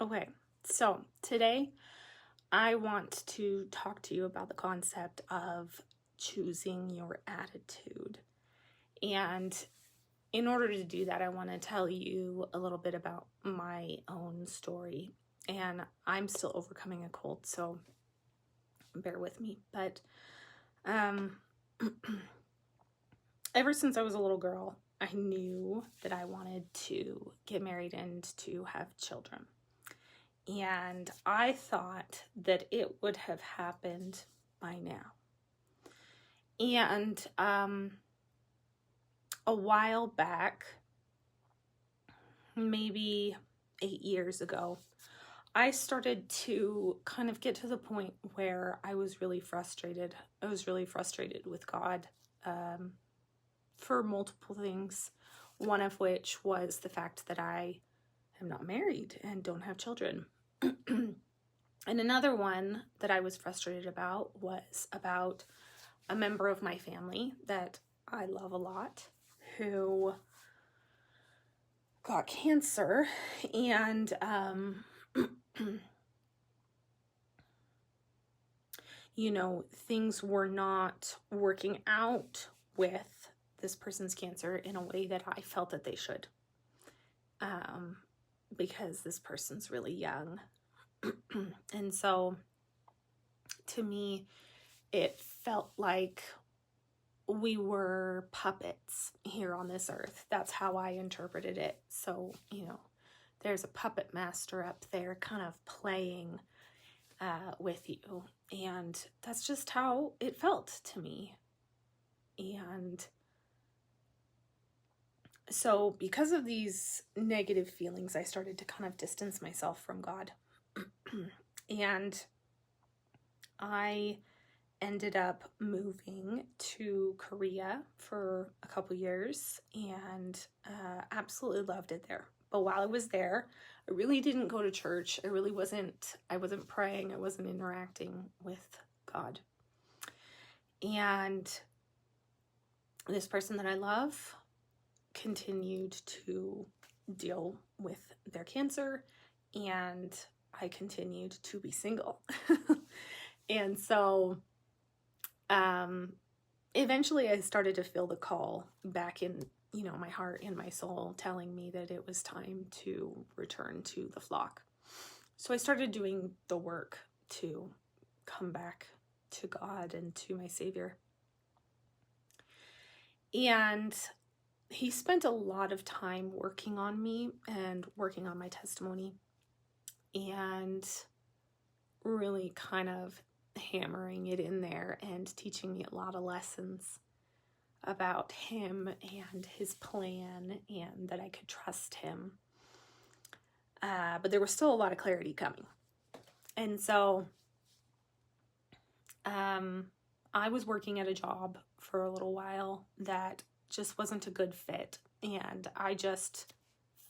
Okay, so today I want to talk to you about the concept of choosing your attitude. And in order to do that, I want to tell you a little bit about my own story. And I'm still overcoming a cold, so bear with me. But ever since I was a little girl, I knew that I wanted to get married and to have children. And I thought that it would have happened by now. And a while back, maybe 8 years ago, I started to kind of get to the point where I was really frustrated. I was really frustrated with God for multiple things, one of which was the fact that I am not married and don't have children. And another one that I was frustrated about was about a member of my family that I love a lot who got cancer, and things were not working out with this person's cancer in a way that I felt that they should, because this person's really young. And so to me, it felt like we were puppets here on this earth. That's how I interpreted it. So, there's a puppet master up there kind of playing with you. And that's just how it felt to me. And so because of these negative feelings, I started to kind of distance myself from God. And I ended up moving to Korea for a couple years and absolutely loved it there. But while I was there, I really didn't go to church. I wasn't praying. I wasn't interacting with God. And this person that I love continued to deal with their cancer, and I continued to be single. And so eventually I started to feel the call back in, my heart and my soul telling me that it was time to return to the flock. So I started doing the work to come back to God and to my Savior. And he spent a lot of time working on me and working on my testimony and really kind of hammering it in there and teaching me a lot of lessons about him and his plan and that I could trust him. But there was still a lot of clarity coming. And so I was working at a job for a little while that just wasn't a good fit. And I just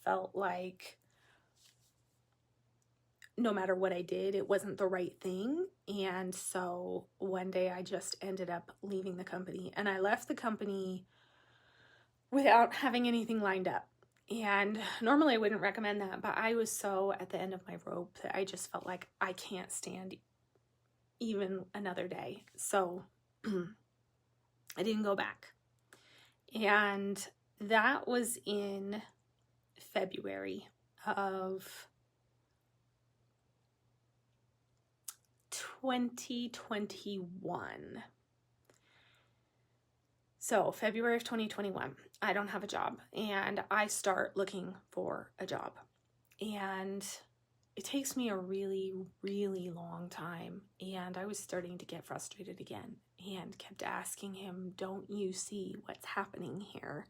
felt like no matter what I did, it wasn't the right thing. And so one day I just ended up leaving the company, and I left the company without having anything lined up. And normally I wouldn't recommend that, but I was so at the end of my rope that I just felt like I can't stand even another day. So I didn't go back. And that was in February of 2021. So February of 2021, I don't have a job, and I start looking for a job. And it takes me a really, really long time. And I was starting to get frustrated again and kept asking him, don't you see what's happening here?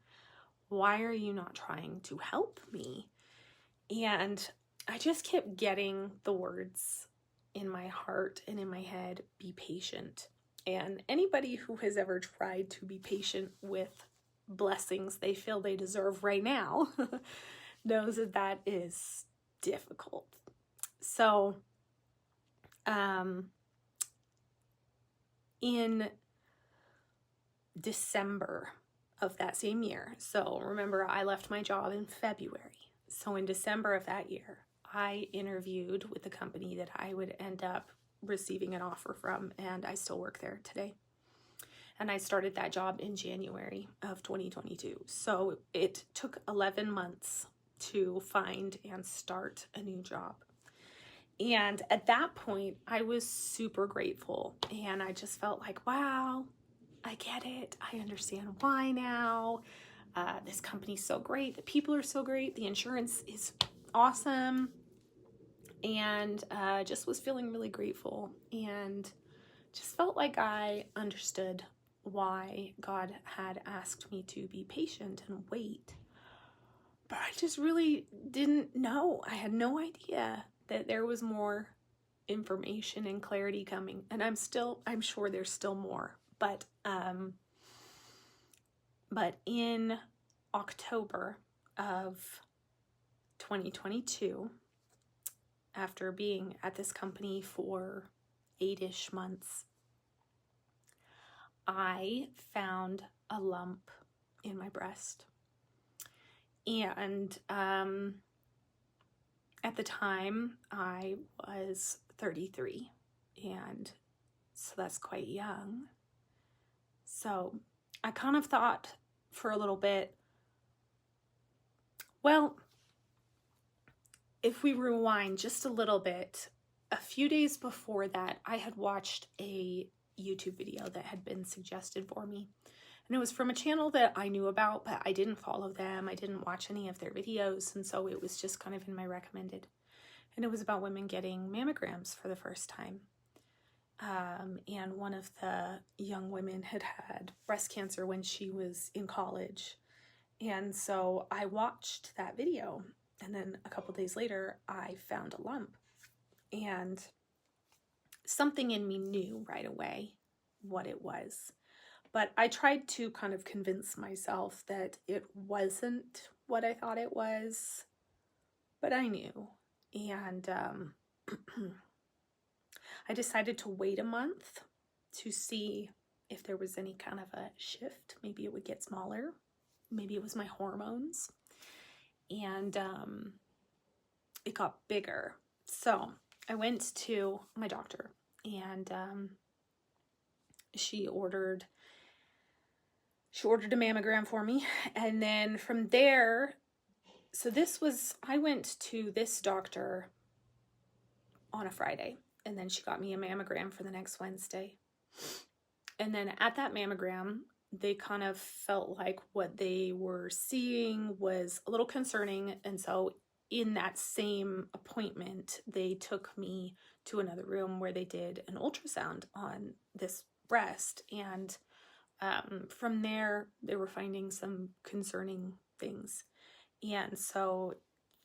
Why are you not trying to help me? And I just kept getting the words in my heart and in my head, be patient. And anybody who has ever tried to be patient with blessings they feel they deserve right now knows that that is difficult. So, in December of that same year, so remember I left my job in February. So in December of that year, I interviewed with the company that I would end up receiving an offer from, and I still work there today. And I started that job in January of 2022. So it took 11 months to find and start a new job. And at that point, I was super grateful. And I just felt like, wow, I get it. I understand why now. This company's so great. The people are so great. The insurance is awesome. And just was feeling really grateful and just felt like I understood why God had asked me to be patient and wait. But I just really didn't know. I had no idea that there was more information and clarity coming. And I'm sure there's still more. But in October of 2022, after being at this company for 8-ish months, I found a lump in my breast. And at the time, I was 33, and so that's quite young. So I kind of thought for a little bit, well, if we rewind just a little bit, a few days before that, I had watched a YouTube video that had been suggested for me. And it was from a channel that I knew about, but I didn't follow them. I didn't watch any of their videos. And so it was just kind of in my recommended. And it was about women getting mammograms for the first time. And one of the young women had had breast cancer when she was in college. And so I watched that video. And then a couple days later, I found a lump. And something in me knew right away what it was. But I tried to kind of convince myself that it wasn't what I thought it was. But I knew. And I decided to wait a month to see if there was any kind of a shift. Maybe it would get smaller. Maybe it was my hormones. And it got bigger. So I went to my doctor, and she ordered a mammogram for me. And then from there, I went to this doctor on a Friday, and then she got me a mammogram for the next Wednesday. And then at that mammogram, they kind of felt like what they were seeing was a little concerning. And so in that same appointment, they took me to another room where they did an ultrasound on this breast. And from there, they were finding some concerning things. And so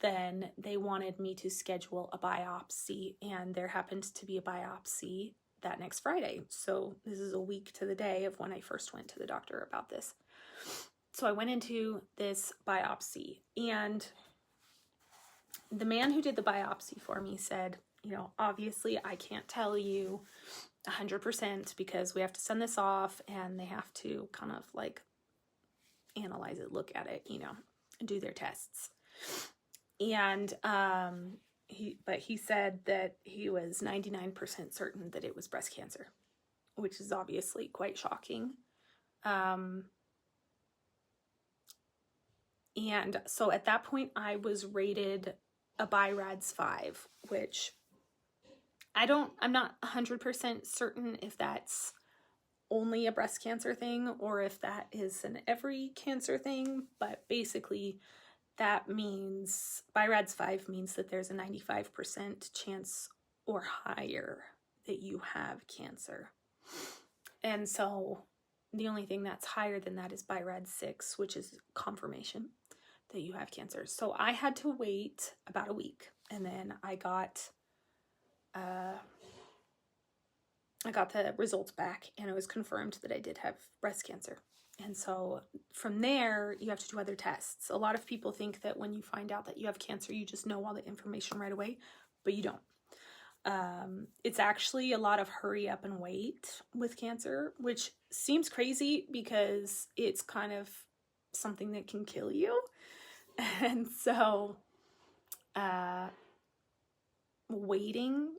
then they wanted me to schedule a biopsy, and there happened to be a biopsy that next Friday. So this is a week to the day of when I first went to the doctor about this. So I went into this biopsy, and the man who did the biopsy for me said, obviously I can't tell you 100% because we have to send this off and they have to kind of like analyze it, look at it, do their tests. And he said that he was 99% certain that it was breast cancer, which is obviously quite shocking. And so at that point, I was rated a BI-RADS 5, which I'm not 100% certain if that's only a breast cancer thing or if that is an every cancer thing, but basically that means BI-RADS 5 means that there's a 95% chance or higher that you have cancer. And so the only thing that's higher than that is BI-RADS 6, which is confirmation that you have cancer. So I had to wait about a week, and then I got the results back, and it was confirmed that I did have breast cancer. And so from there, you have to do other tests. A lot of people think that when you find out that you have cancer, you just know all the information right away, but you don't. It's actually a lot of hurry up and wait with cancer, which seems crazy because it's kind of something that can kill you. And so waiting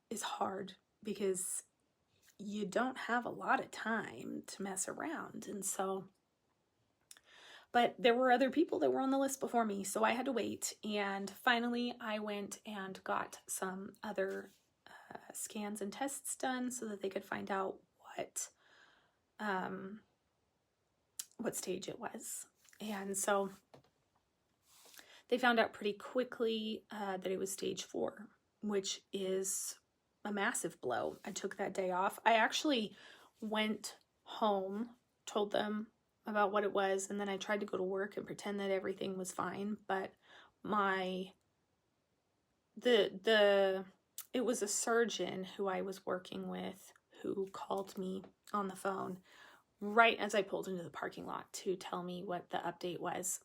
is hard because you don't have a lot of time to mess around. And so, but there were other people that were on the list before me, so I had to wait. And finally, I went and got some other scans and tests done so that they could find out what stage it was. And so they found out pretty quickly that it was stage 4, which is a massive blow. I took that day off. I actually went home, told them about what it was, and then I tried to go to work and pretend that everything was fine. But it was a surgeon who I was working with who called me on the phone right as I pulled into the parking lot to tell me what the update was.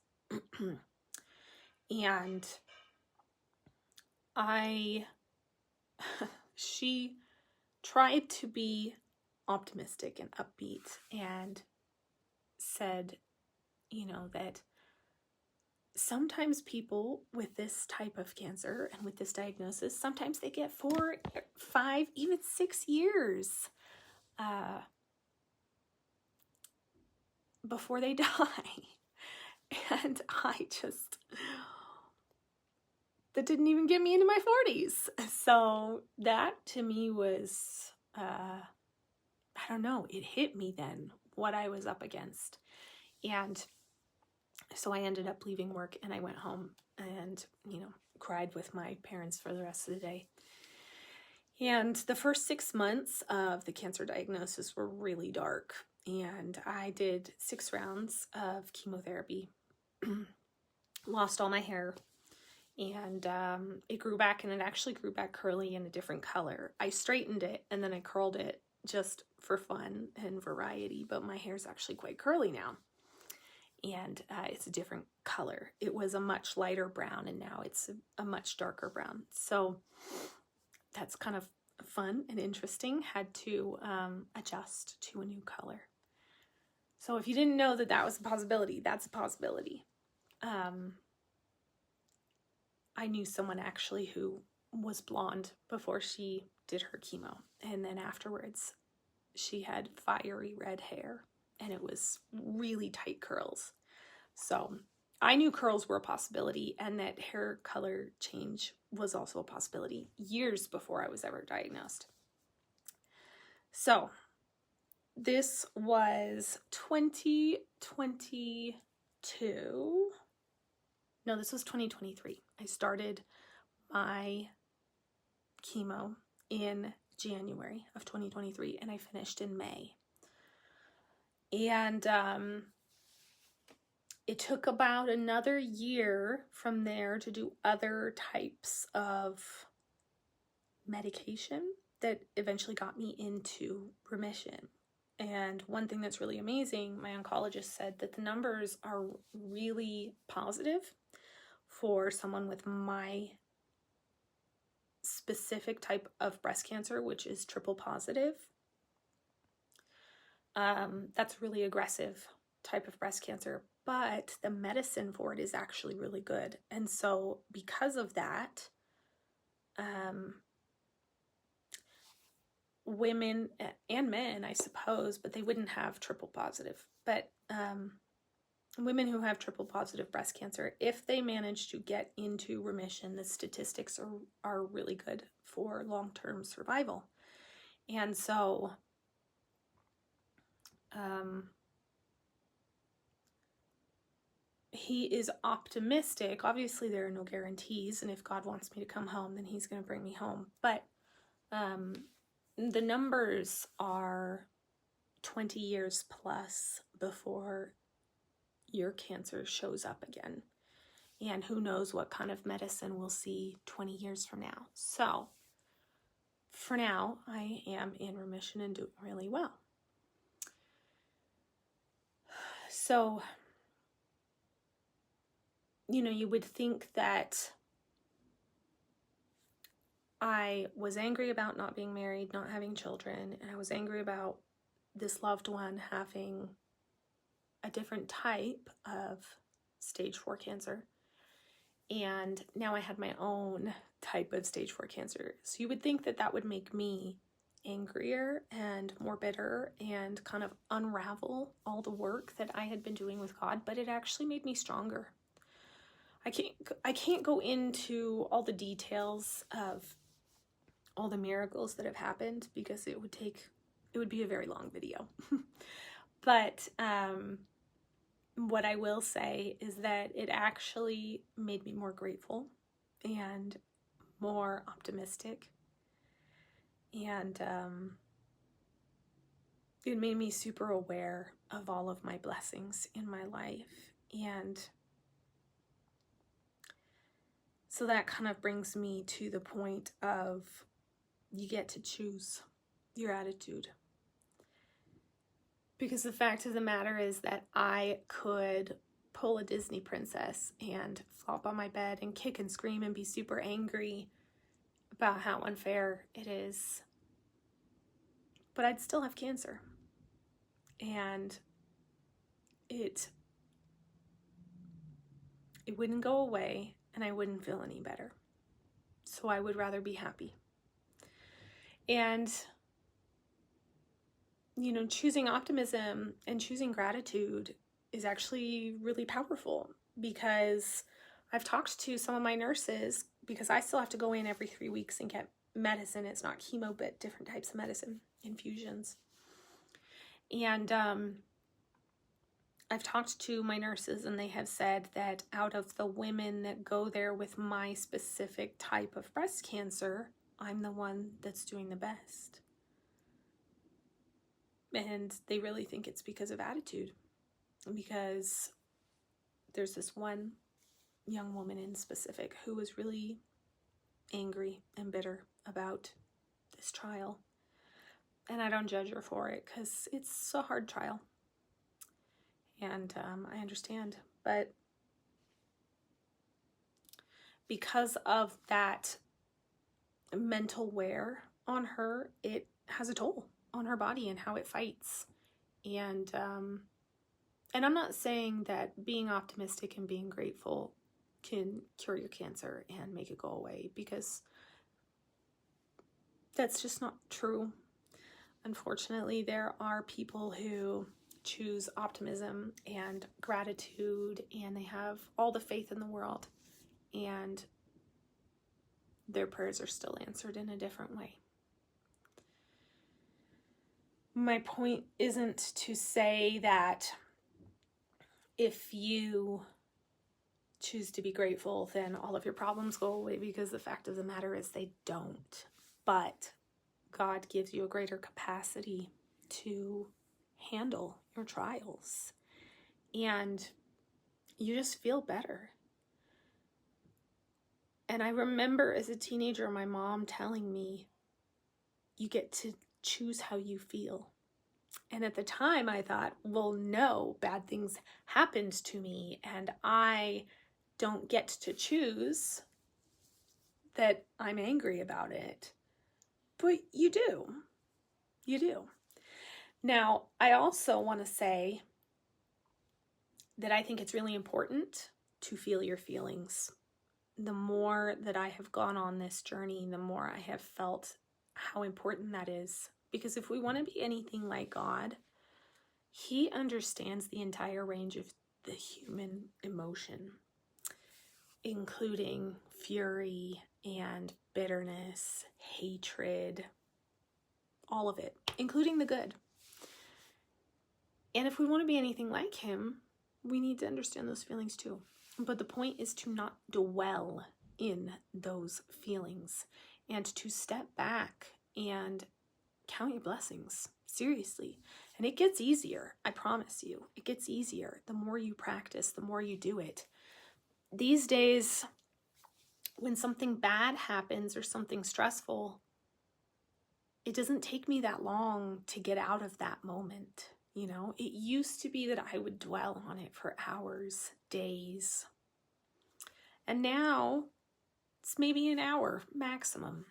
And she tried to be optimistic and upbeat and said, that sometimes people with this type of cancer and with this diagnosis, sometimes they get 4, 5, even 6 years before they die. And that didn't even get me into my 40s. So that to me was, I don't know, it hit me then what I was up against. And so I ended up leaving work and I went home and, cried with my parents for the rest of the day. And the first 6 months of the cancer diagnosis were really dark. And I did 6 rounds of chemotherapy, lost all my hair, and it grew back, and it actually grew back curly in a different color. I straightened it and then I curled it just for fun and variety, but my hair's actually quite curly now. And it's a different color. It was a much lighter brown, and now it's a much darker brown. So that's kind of fun and interesting. Had to adjust to a new color. So if you didn't know that was a possibility, that's a possibility. I knew someone actually who was blonde before she did her chemo. And then afterwards, she had fiery red hair. And it was really tight curls. So I knew curls were a possibility, and that hair color change was also a possibility years before I was ever diagnosed. So this was 2022. No, this was 2023. I started my chemo in January of 2023, and I finished in May. And it took about another year from there to do other types of medication that eventually got me into remission. And one thing that's really amazing, my oncologist said that the numbers are really positive for someone with my specific type of breast cancer, which is triple positive. That's really aggressive type of breast cancer, but the medicine for it is actually really good. And so because of that, women and men, I suppose, but they wouldn't have triple positive, but women who have triple positive breast cancer, if they manage to get into remission, the statistics are really good for long-term survival. And so he is optimistic. Obviously, there are no guarantees, and if God wants me to come home, then he's going to bring me home. But the numbers are 20 years plus before your cancer shows up again. And who knows what kind of medicine we'll see 20 years from now. So for now, I am in remission and doing really well. So, you would think that I was angry about not being married, not having children, and I was angry about this loved one having a different type of stage 4 cancer. And now I had my own type of stage 4 cancer. So you would think that that would make me angrier and more bitter and kind of unravel all the work that I had been doing with God, but it actually made me stronger. I can't go into all the details of all the miracles that have happened because it would be a very long video. But what I will say is that it actually made me more grateful and more optimistic. And it made me super aware of all of my blessings in my life. And so that kind of brings me to the point of you get to choose your attitude. Because the fact of the matter is that I could pull a Disney princess and flop on my bed and kick and scream and be super angry about how unfair it is. But I'd still have cancer. And it wouldn't go away and I wouldn't feel any better. So I would rather be happy. And, you know, choosing optimism and choosing gratitude is actually really powerful, because I've talked to some of my nurses, because I still have to go in every 3 weeks and get medicine. It's not chemo, but different types of medicine, infusions. And I've talked to my nurses, and they have said that out of the women that go there with my specific type of breast cancer, I'm the one that's doing the best. And they really think it's because of attitude, because there's this one young woman in specific who was really angry and bitter about this trial. And I don't judge her for it, because it's a hard trial. And I understand. But because of that mental wear on her, it has a toll on her body and how it fights. And I'm not saying that being optimistic and being grateful can cure your cancer and make it go away, because that's just not true. Unfortunately, there are people who choose optimism and gratitude, and they have all the faith in the world, and their prayers are still answered in a different way. My point isn't to say that if you choose to be grateful, then all of your problems go away, because the fact of the matter is they don't. But God gives you a greater capacity to handle your trials, and you just feel better. And I remember as a teenager, my mom telling me, you get to choose how you feel. And at the time I thought, well, no, bad things happened to me and I don't get to choose that I'm angry about it. But you do. You do. Now, I also want to say that I think it's really important to feel your feelings. The more that I have gone on this journey, the more I have felt how important that is. Because if we want to be anything like God, He understands the entire range of the human emotion, including fury and bitterness, hatred, all of it, including the good. And if we want to be anything like Him, we need to understand those feelings too. But the point is to not dwell in those feelings and to step back and count your blessings. Seriously. And it gets easier. I promise you. It gets easier. The more you practice, the more you do it. These days, when something bad happens or something stressful, it doesn't take me that long to get out of that moment. You know, it used to be that I would dwell on it for hours, days. And now it's maybe an hour maximum.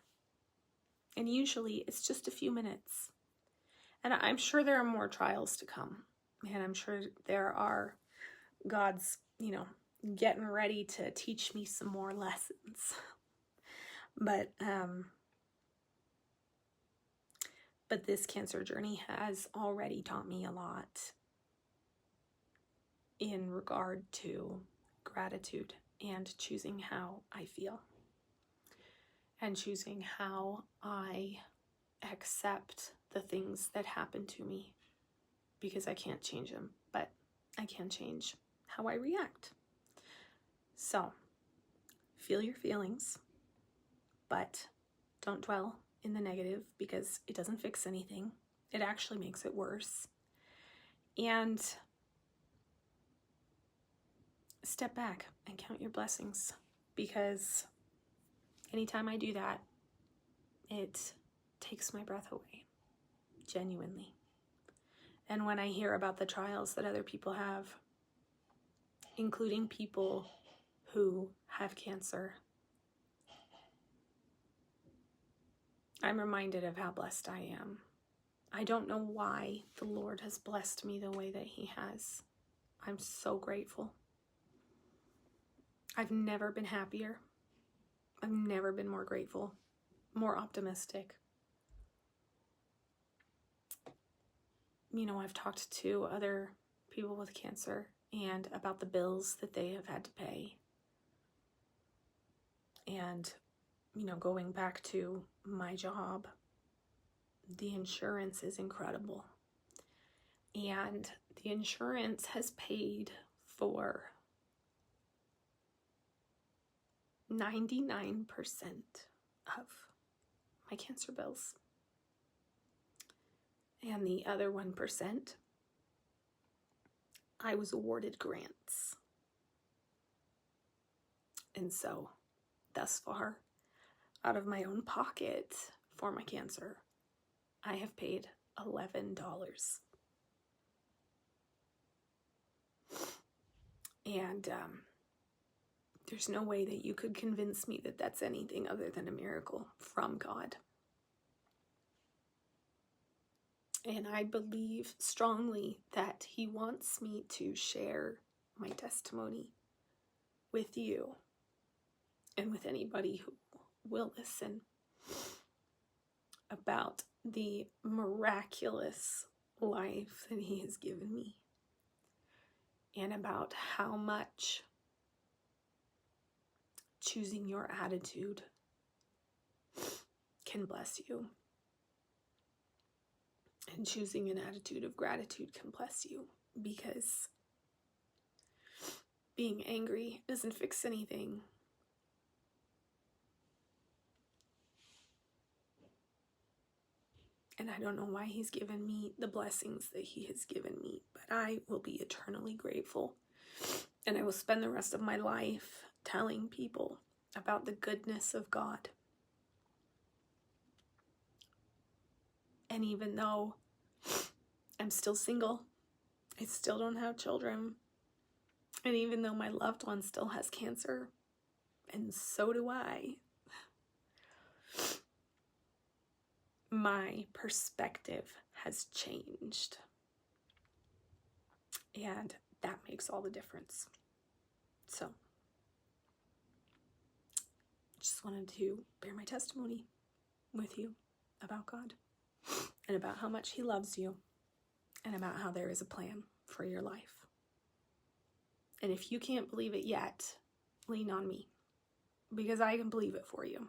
And usually it's just a few minutes. And I'm sure there are more trials to come. And I'm sure there are God's, getting ready to teach me some more lessons. But this cancer journey has already taught me a lot in regard to gratitude and choosing how I feel and choosing how I accept the things that happen to me, because I can't change them, but I can change how I react. So, feel your feelings, but don't dwell in the negative, because it doesn't fix anything. It actually makes it worse. And step back and count your blessings, because anytime I do that, it takes my breath away, genuinely. And when I hear about the trials that other people have, including people who have cancer, I'm reminded of how blessed I am. I don't know why the Lord has blessed me the way that He has. I'm so grateful. I've never been happier. I've never been more grateful, more optimistic. You know, I've talked to other people with cancer and about the bills that they have had to pay. And, you know, going back to my job, the insurance is incredible. And the insurance has paid for 99% of my cancer bills. And the other 1%, I was awarded grants. And so, thus far, out of my own pocket for my cancer, I have paid $11. And there's no way that you could convince me that that's anything other than a miracle from God. And I believe strongly that He wants me to share my testimony with you and with anybody who will listen about the miraculous life that He has given me, and about how much choosing your attitude can bless you. And choosing an attitude of gratitude can bless you, because being angry doesn't fix anything. And I don't know why He's given me the blessings that He has given me, but I will be eternally grateful. And I will spend the rest of my life telling people about the goodness of God. And even though I'm still single, I still don't have children, and even though my loved one still has cancer, and so do I, my perspective has changed. And that makes all the difference. So, just wanted to bear my testimony with you about God, and about how much He loves you, and about how there is a plan for your life. And if you can't believe it yet, lean on me, because I can believe it for you.